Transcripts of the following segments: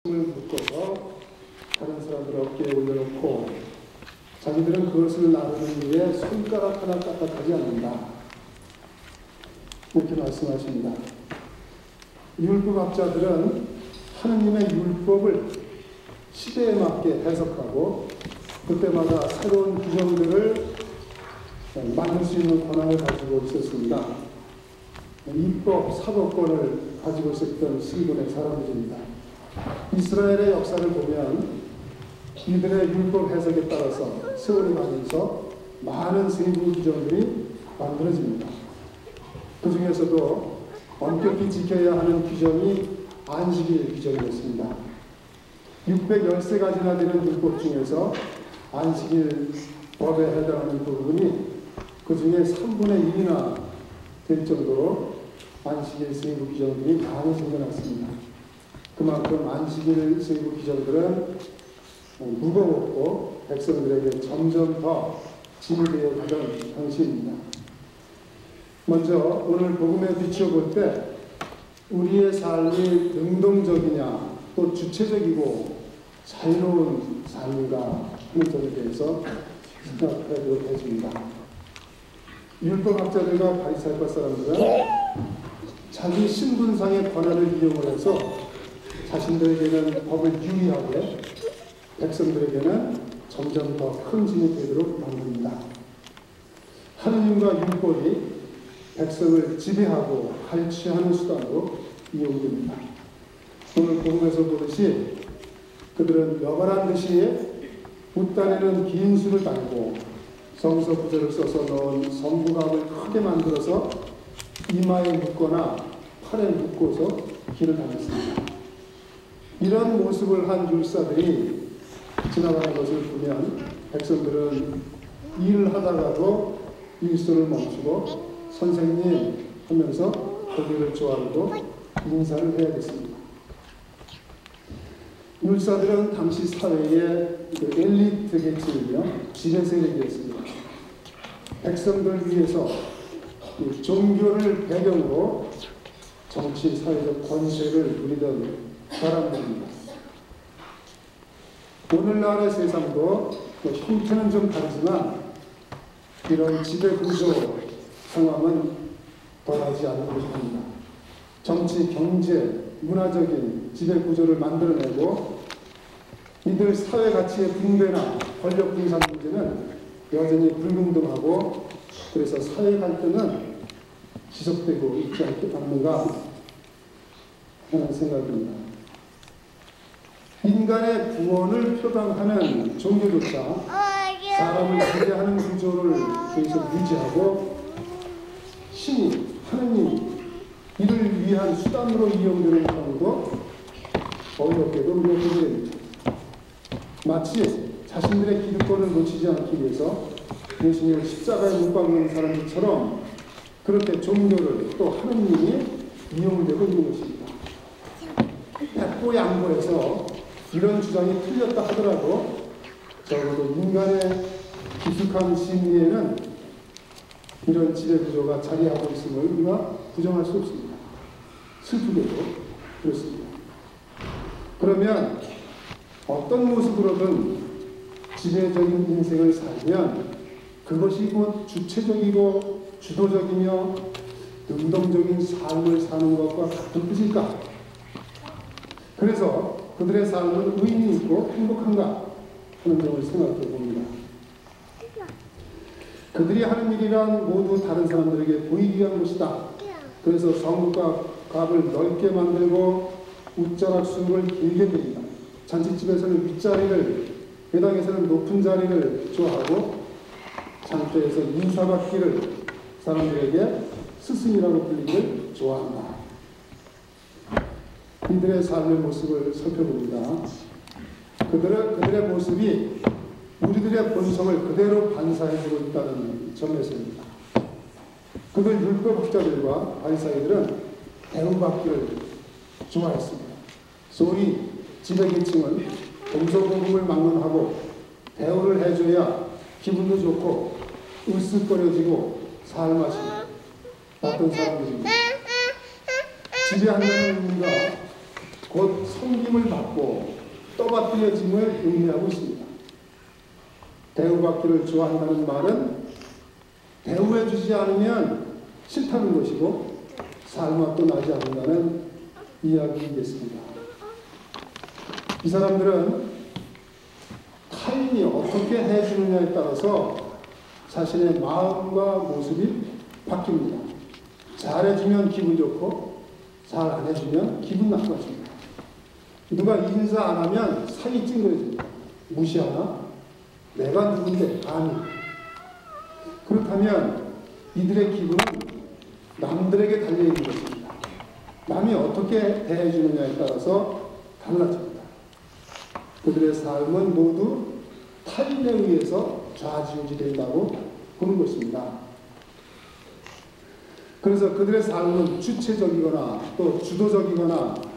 을 묶어서 다른 사람들 어깨에 올려놓고 자기들은 그것을 나누기 위해 손가락 하나 까딱하지 않는다. 이렇게 말씀하십니다. 율법학자들은 하느님의 율법을 시대에 맞게 해석하고 그때마다 새로운 규정들을 만들 수 있는 권한을 가지고 있었습니다. 입법, 사법권을 가지고 있었던 신분의 사람들입니다. 이스라엘의 역사를 보면 이들의 율법 해석에 따라서 세월이 가면서 많은 세부 규정들이 만들어집니다. 그 중에서도 엄격히 지켜야 하는 규정이 안식일 규정이었습니다. 613가지나 되는 율법 중에서 안식일 법에 해당하는 부분이 그 중에 3분의 1이나 될 정도로 안식일 세부 규정들이 많이 생겨났습니다. 그만큼 안식일 세부 규정들은 무거웠고 백성들에게 점점 더 짐이 되어 가던 당시입니다. 먼저 오늘 복음에 비추어볼 때 우리의 삶이 능동적이냐 또 주체적이고 자유로운 삶인가 하는 점에 대해서 생각하도록 해줍니다. 율법학자들과 바리새파 사람들은 자기 신분상의 권한을 이용을 해서 자신들에게는 법을 유의하게 백성들에게는 점점 더 큰 짐이 되도록 만듭니다. 하느님과 율법이 백성을 지배하고 갈취하는 수단으로 이용됩니다. 오늘 복음에서 보듯이 그들은 여발한 듯이 웃단에는 긴 수를 달고 성서 구절을 써서 넣은 성부각을 크게 만들어서 이마에 묶거나 팔에 묶고서 길을 다녔습니다. 이런 모습을 한 율사들이 지나가는 것을 보면 백성들은 일을 하다가도 일손을 멈추고 선생님 하면서 거기를 좋아하고 인사를 해야겠습니다. 율사들은 당시 사회의 엘리트 계층이며 지배 세력이었습니다. 백성들 위해서 종교를 배경으로 정치, 사회적 권세를 누리던 사람들입니다. 오늘날의 세상도 형태는 좀 다르지만 이런 지배 구조 상황은 덜하지 않은 것입니다. 정치, 경제, 문화적인 지배 구조를 만들어내고 이들 사회 가치의 붕괴나 권력 분산 문제는 여전히 불공정하고 그래서 사회 갈등은 지속되고 있지 않는가 하는 생각입니다. 인간의 구원을 표방하는 종교조차 사람을 지배하는 구조를 계속 유지하고 신이, 하느님이 이를 위한 수단으로 이용되는 경우도 어이없게도 우리가 보게 됩니다. 마치 자신들의 기득권을 놓치지 않기 위해서 예수님을 십자가에 못 박는 사람들처럼 그렇게 종교를 또 하느님이 이용되고 있는 것입니다. 백보양보해서 이런 주장이 틀렸다 하더라도 적어도 인간의 기숙한 심리에는 이런 지배구조가 자리하고 있음을 우리가 부정할 수 없습니다. 슬프게도 그렇습니다. 그러면 어떤 모습으로든 지배적인 인생을 살면 그것이 곧 주체적이고 주도적이며 능동적인 삶을 사는 것과 같은 뜻일까? 그래서 그들의 삶은 의미 있고 행복한가 하는 점을 생각해 봅니다. 그들이 하는 일이란 모두 다른 사람들에게 보이기 위한 것이다. 그래서 성과 값을 넓게 만들고 웃자락 수를 길게 드립니다. 잔치집에서는 윗자리를, 회당에서는 높은 자리를 좋아하고 장터에서 인사받기를 사람들에게 스승이라고 불리기를 좋아한다. 이들의 삶의 모습을 살펴봅니다. 그들의 모습이 우리들의 본성을 그대로 반사해주고 있다는 점에서입니다. 그들 율법학자들과 바리새인들은 대우받기를 좋아했습니다. 소위 지배계층은 동서고금을 막론하고 대우를 해줘야 기분도 좋고 으쓱거려지고 살맛이 났던 사람들입니다. 지배한다는 의미가 곧 섬김을 받고 떠받들여짐을 의미하고 있습니다. 대우받기를 좋아한다는 말은 대우해주지 않으면 싫다는 것이고 살맛도 나지 않는다는 이야기이겠습니다. 이 사람들은 타인이 어떻게 해주느냐에 따라서 자신의 마음과 모습이 바뀝니다. 잘해주면 기분 좋고 잘 안 해주면 기분 나빠집니다. 누가 인사 안 하면 살이 찡그러집니다. 무시하나? 내가 누군데 감히. 그렇다면 이들의 기분은 남들에게 달려있는 것입니다. 남이 어떻게 대해주느냐에 따라서 달라집니다. 그들의 삶은 모두 타인에 의해서 좌지우지된다고 보는 것입니다. 그래서 그들의 삶은 주체적이거나 또 주도적이거나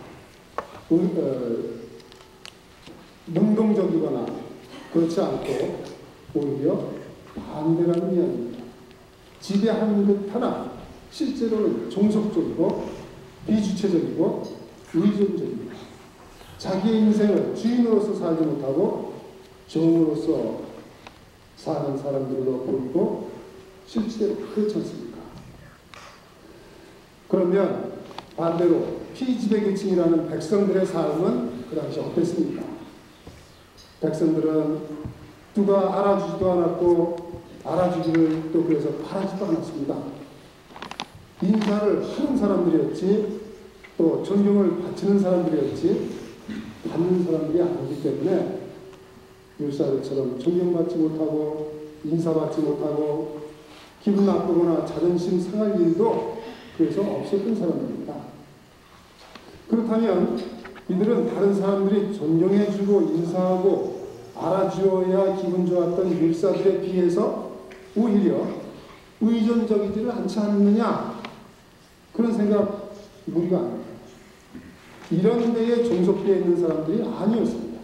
능동적이거나 그렇지 않고 오히려 반대라는 이야기입니다. 지배하는 듯하나 실제로는 종속적이고 비주체적이고 의존적입니다. 자기의 인생을 주인으로서 살지 못하고 종으로서 사는 사람들로 보이고 실제로 그렇지 않습니까? 그러면 반대로 피지배계층이라는 백성들의 삶은 그 당시 어땠습니까? 백성들은 누가 알아주지도 않았고 알아주기를 또 그래서 바라지도 않았습니다. 인사를 하는 사람들이었지 또 존경을 바치는 사람들이었지 받는 사람들이 아니기 때문에 율사들처럼 존경받지 못하고 인사받지 못하고 기분 나쁘거나 자존심 상할 일도 그래서 없었던 사람들입니다. 그렇다면 이들은 다른 사람들이 존경해주고 인사하고 알아주어야 기분 좋았던 율사들에 비해서 오히려 의존적이지를 않지 않느냐 그런 생각 무리가 아닙니다. 이런 데에 종속되어 있는 사람들이 아니었습니다.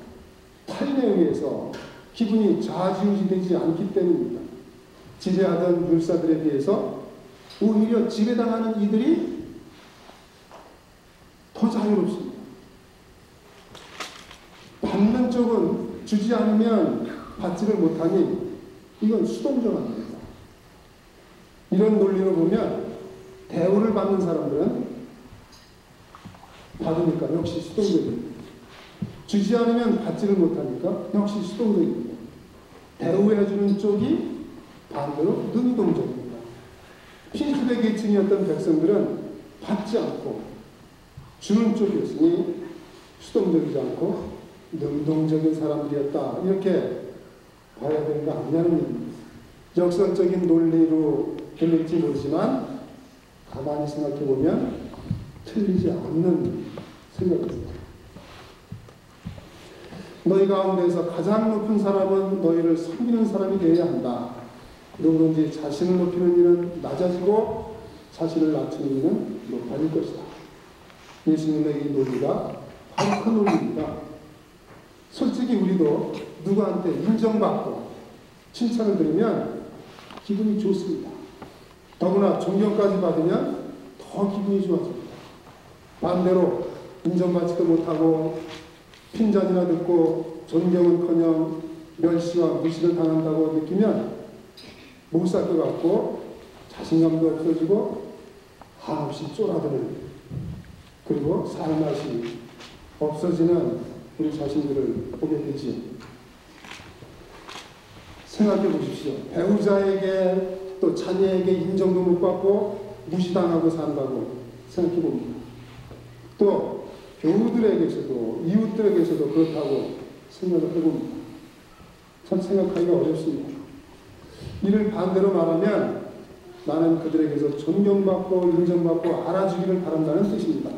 타인에 의해서 기분이 좌지우지되지 않기 때문입니다. 지배하던 율사들에 비해서 오히려 지배당하는 이들이 더 자유롭습니다. 받는 쪽은 주지 않으면 받지를 못하니 이건 수동적입니다. 이런 논리로 보면 대우를 받는 사람들은 받으니까 역시 수동적입니다. 주지 않으면 받지를 못하니까 역시 수동적입니다. 대우해주는 쪽이 반대로 능동적입니다. 피지배 계층이었던 백성들은 받지 않고 주는 쪽이었으니 수동적이지 않고 능동적인 사람들이었다. 이렇게 봐야 되는 거 아니냐는 얘기입니다. 역설적인 논리로 들릴지 모르지만 가만히 생각해 보면 틀리지 않는 생각입니다. 너희 가운데서 가장 높은 사람은 너희를 섬기는 사람이 되어야 한다. 누구든지 자신을 높이는 이는 낮아지고 자신을 낮추는 이는 높아질 것이다. 예수님의 이 논리가 바로 그 논리입니다. 솔직히 우리도 누구한테 인정받고 칭찬을 들으면 기분이 좋습니다. 더구나 존경까지 받으면 더 기분이 좋아집니다. 반대로 인정받지도 못하고 핀잔이나 듣고 존경은커녕 멸시와 무시를 당한다고 느끼면 못 살 것 같고 자신감도 없어지고 한없이 쫄아드는 그리고 살맛이 없어지는 우리 자신들을 보게 되지. 생각해 보십시오. 배우자에게 또 자녀에게 인정도 못 받고 무시당하고 산다고 생각해 봅니다. 또 교우들에게서도 이웃들에게서도 그렇다고 생각을 해봅니다. 참 생각하기가 어렵습니다. 이를 반대로 말하면 나는 그들에게서 존경받고 인정받고 알아주기를 바란다는 뜻입니다.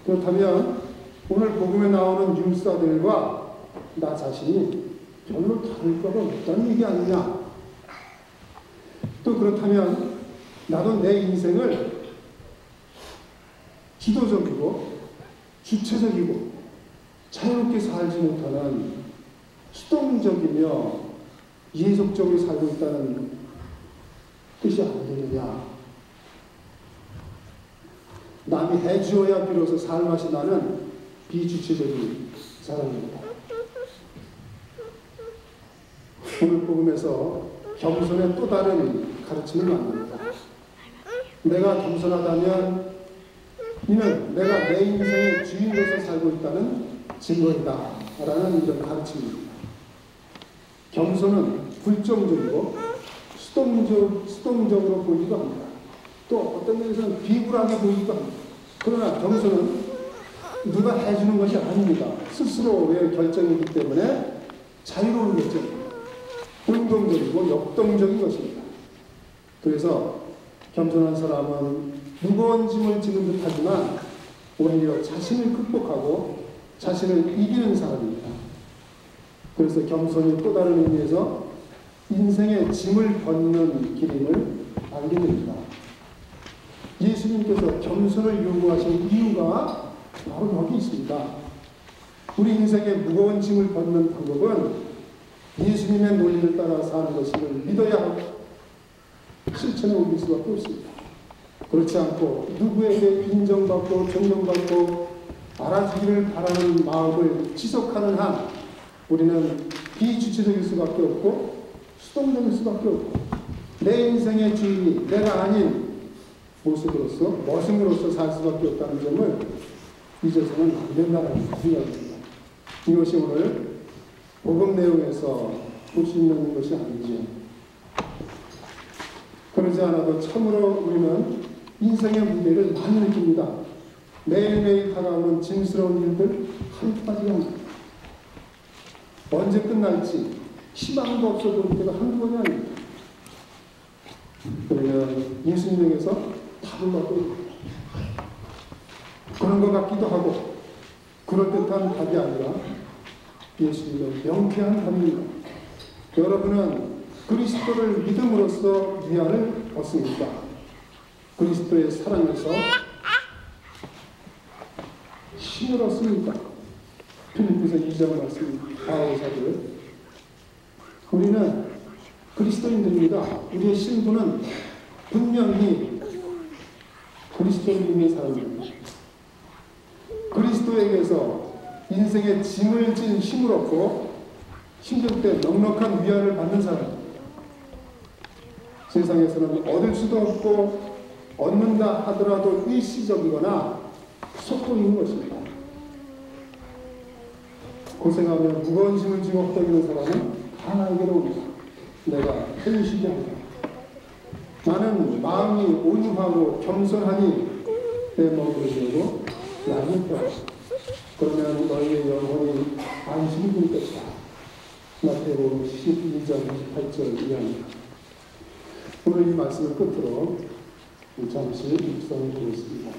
그렇다면 오늘 복음에 나오는 율사들과 나 자신이 별로 다를 바가 없다는 얘기 아니냐. 또 그렇다면 나도 내 인생을 주도적이고 주체적이고 자유롭게 살지 못하는 수동적이며 예속적으로 살고 있다는 뜻이 아니느냐. 남이 해주어야 비로소 살맛이 나는 비주체적인 사람입니다. 오늘 복음에서 겸손의 또 다른 가르침을 만납니다. 내가 겸손하다면 이는 내가 내 인생의 주인으로서 살고 있다는 증거이다 라는 이런 가르침입니다. 겸손은 불정적이고 수동적으로 보이기도 합니다. 또 어떤 면에서는 비굴하게 보이기도 합니다. 그러나 겸손은 누가 해주는 것이 아닙니다. 스스로의 결정이기 때문에 자유로운 결정입니다. 운동적이고 역동적인 것입니다. 그래서 겸손한 사람은 무거운 짐을 지는 듯 하지만 오히려 자신을 극복하고 자신을 이기는 사람입니다. 그래서 겸손이 또 다른 의미에서 인생의 짐을 벗는 길임을 알게 됩니다. 예수님께서 겸손을 요구하신 이유가 바로 여기 있습니다. 우리 인생의 무거운 짐을 벗는 방법은 예수님의 논리를 따라 사는 것임을 믿어야 하고 실천에 옮길 수밖에 없습니다. 그렇지 않고 누구에게 인정받고 존경받고 알아주기를 바라는 마음을 지속하는 한 우리는 비주체적일 수밖에 없고 수동적일 수밖에 없고 내 인생의 주인이 내가 아닌 모습으로서 머슴으로서 살 수밖에 없다는 점을 잊어서는 안 된다는 생각입니다. 이것이 오늘 복음 내용에서 볼 수 있는 것이 아니지요. 그러지 않아도 참으로 우리는 인생의 무게를 많이 느낍니다. 매일매일 다가오는 짐스러운 일들 한두 가지가 언제 끝날지 희망도 없어 보일 때가 한두 번이 아닙니다. 그러면 예수님에게서 답을 받고 그런 것 같기도 하고 그럴듯한 답이 아니라 예수님은 명쾌한 답입니다. 여러분은 그리스도를 믿음으로써 위안을 얻습니까? 그리스도의 사랑에서 힘을 얻습니까? 필리포서 2장 말씀 바울사들 우리는 그리스도인들입니다. 우리의 신분은 분명히 그리스도를 믿는 사람입니다. 그리스도에게서 인생의 짐을 진 힘을 얻고 힘들 때 넉넉한 위안을 받는 사람입니다. 세상에서는 얻을 수도 없고 얻는다 하더라도 일시적이거나 속도인 것입니다. 고생하며 무거운 짐을 지고 헛다니는 사람은 하나에게로 옵니다. 내가 편히쉬게 한다. 나는 마음이 온유하고 겸손하니 내 먹으로 되고 나를 펴. 그러면 너희의 영혼이 안식이 될 것이다. 마태복음 12장 28절 이하입니다. 오늘 이 말씀을 끝으로 잠시 묵상해 보겠습니다.